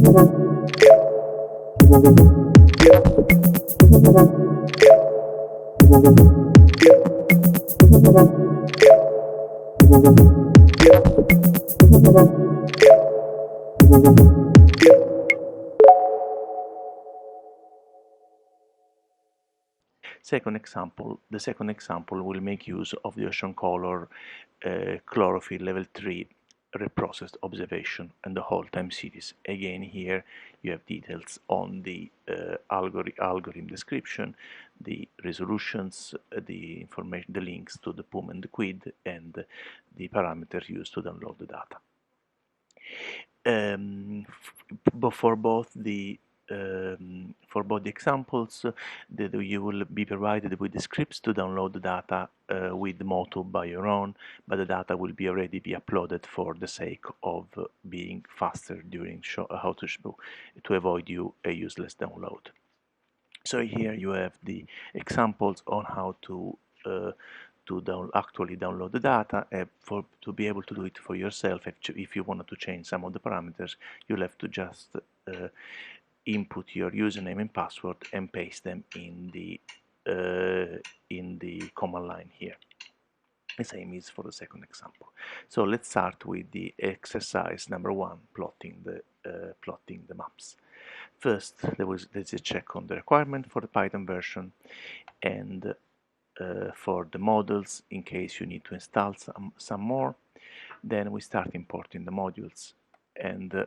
The second example will make use of the ocean color chlorophyll level 3 reprocessed observation and the whole time series. Again, here you have details on the algorithm description, the resolutions, the information, the links to the PUM and the QUID, and the parameters used to download the data. For both the examples, you will be provided with the scripts to download the data with Motu by your own, but the data will already be uploaded for the sake of being faster during to avoid a useless download. So here you have the examples on how to actually download the data. To be able to do it for yourself, if you wanted to change some of the parameters, you'll have to just input your username and password and paste them in the command line here. The same is for the second example. So let's start with the exercise number 1, plotting the maps. First, there's a check on the requirement for the Python version, and for the models in case you need to install some more. Then we start importing the modules, and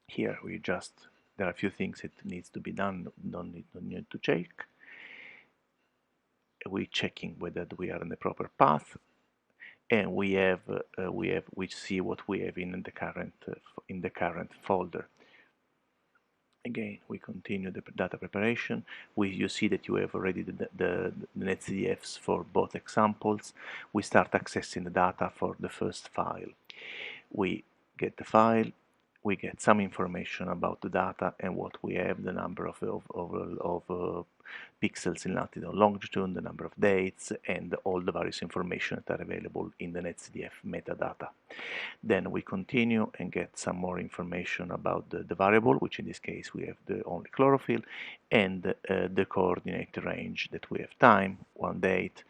here there are a few things that needs to be done. Don't need to check. We're checking whether we are in the proper path, and we see what we have in the current folder. Again, we continue the data preparation. You see that you have already the netcdfs for both examples. We start accessing the data for the first file. We get the file, we get some information about the data and what we have, the number of pixels in latitude and longitude, the number of dates, and all the various information that are available in the netcdf metadata. Then we continue and get some more information about the variable, which in this case we have the only chlorophyll, and the coordinate range that we have time, 1 date,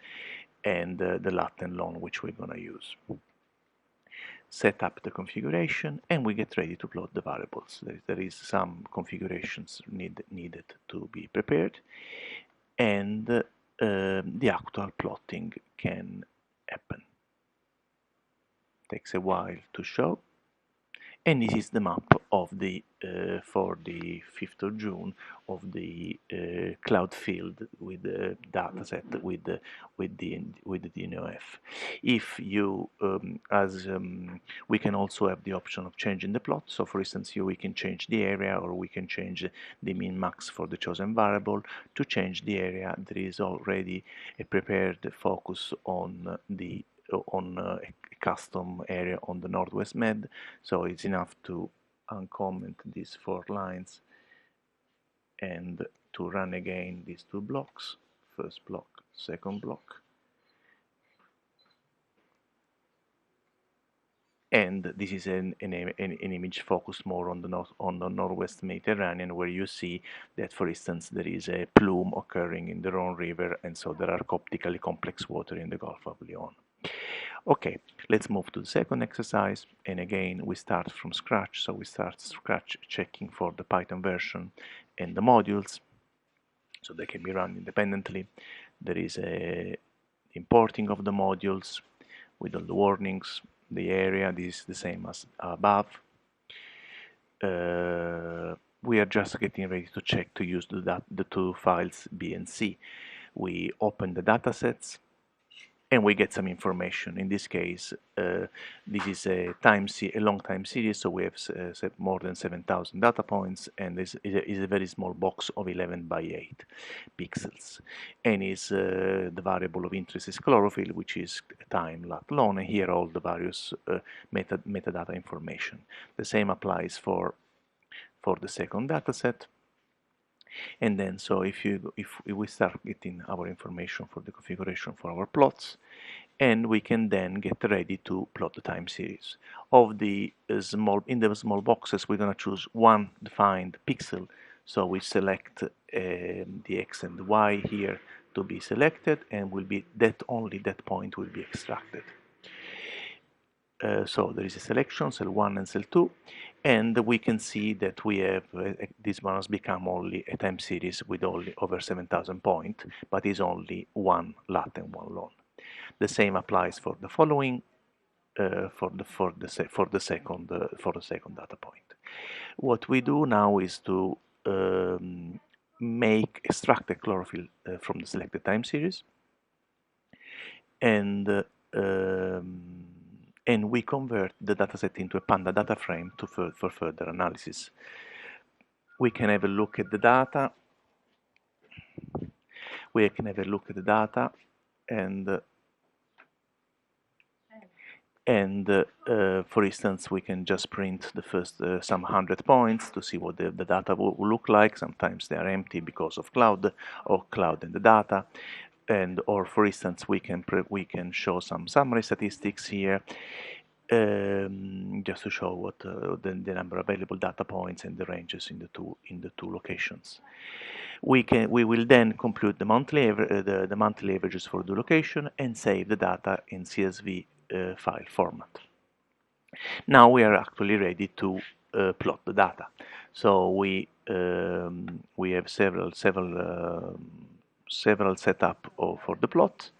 and the lat and long, which we're going to use. Set up the configuration, and we get ready to plot the variables. There is some configurations needed to be prepared, and the actual plotting can happen. Takes a while to show, and this is the map of the for the 5th of June of the cloud field with the dataset with the DNOF. If you we can also have the option of changing the plot. So for instance, here we can change the area, or we can change the min max for the chosen variable. To change the area, there is already a prepared focus on the a custom area on the Northwest Med, so it's enough to uncomment these 4 lines and to run again these 2 blocks, first block, second block, and this is an image focused more on the Northwest Mediterranean, where you see that, for instance, there is a plume occurring in the Rhone River, and so there are optically complex water in the Gulf of Lyon. Okay, let's move to the second exercise, and again we start from scratch. So we start scratch checking for the Python version and the modules, so they can be run independently. There is a importing of the modules with all the warnings. The area, this is the same as above. We are just getting ready to check to use the 2 files B and C. We open the datasets, and we get some information. In this case, this is a long time series, so we have more than 7,000 data points, and this is a very small box of 11 by 8 pixels. And the variable of interest is chlorophyll, which is time, lat, long, and here all the various metadata information. The same applies for the second dataset. And then, so if we start getting our information for the configuration for our plots, and we can then get ready to plot the time series. Of the in the small boxes, we're going to choose one defined pixel, so we select the x and the y here to be selected, and will be that only that point will be extracted. So there is a selection, cell 1 and cell 2, and we can see that we have this one has become only a time series with only over 7,000 points, but is only one lat and one lon. The same applies for the following for the second data point. What we do now is to extract the chlorophyll from the selected time series, and we convert the dataset into a Panda data frame for further analysis. We can have a look at the data. And for instance, we can just print the first some 100 points to see what the data will look like. Sometimes they are empty because of cloud in the data. Or for instance, we can show some summary statistics here, just to show what the number of available data points and the ranges in the two locations. We will then compute the monthly averages for the location and save the data in CSV file format. Now we are actually ready to plot the data. So we have several setup for the plot,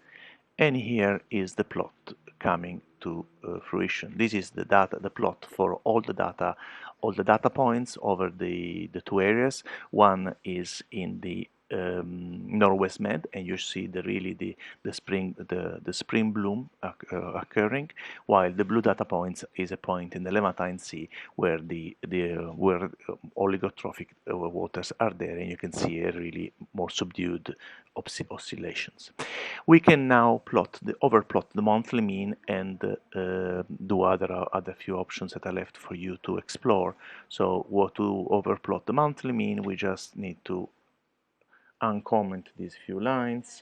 and here is the plot coming to fruition. This is the plot for all the data points over the two areas. One is in the Northwest Med, and you see the spring bloom occurring, while the blue data points is a point in the Levantine Sea where where oligotrophic waters are there, and you can see a really more subdued oscillations. We can now overplot the monthly mean and do other few options that are left for you to explore. So to overplot the monthly mean, we just need to uncomment these few lines,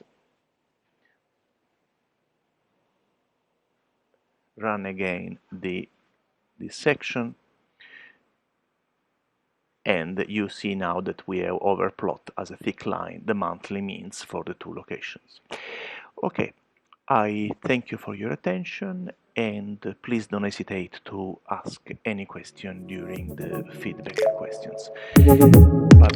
run again this section, and you see now that we have overplot as a thick line the monthly means for the two locations. Okay, I thank you for your attention, and please don't hesitate to ask any question during the feedback questions. Bye.